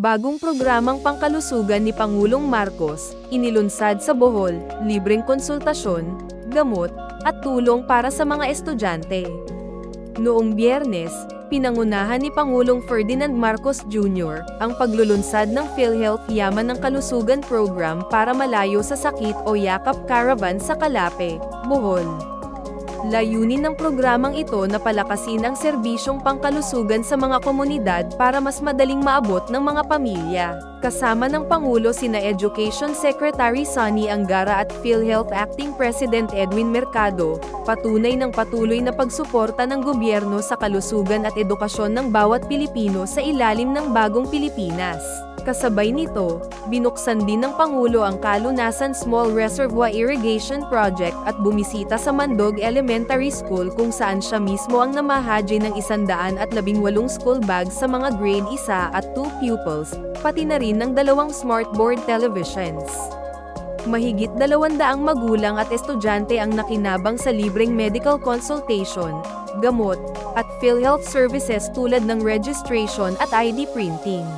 Bagong programang pangkalusugan ni Pangulong Marcos, inilunsad sa Bohol, libreng konsultasyon, gamot, at tulong para sa mga estudyante. Noong Biyernes, pinangunahan ni Pangulong Ferdinand Marcos Jr. ang paglulunsad ng PhilHealth Yaman ng Kalusugan Program para malayo sa sakit o Yakap Caravan sa Calape, Bohol. Layunin ng programang ito na palakasin ang serbisyong pangkalusugan sa mga komunidad para mas madaling maabot ng mga pamilya. Kasama ng Pangulo sina Education Secretary Sonny Angara at PhilHealth Acting President Edwin Mercado, patunay ng patuloy na pagsuporta ng gobyerno sa kalusugan at edukasyon ng bawat Pilipino sa ilalim ng bagong Pilipinas. Kasabay nito, binuksan din ng Pangulo ang Kalunasan Small Reservoir Irrigation Project at bumisita sa Mandog Elementary School kung saan siya mismo ang namahagi ng 118 school bags sa mga grade 1 at 2 pupils, pati na rin ng 2 smartboard televisions. Mahigit 200 magulang at estudyante ang nakinabang sa libreng medical consultation, gamot, at PhilHealth services tulad ng registration at ID printing.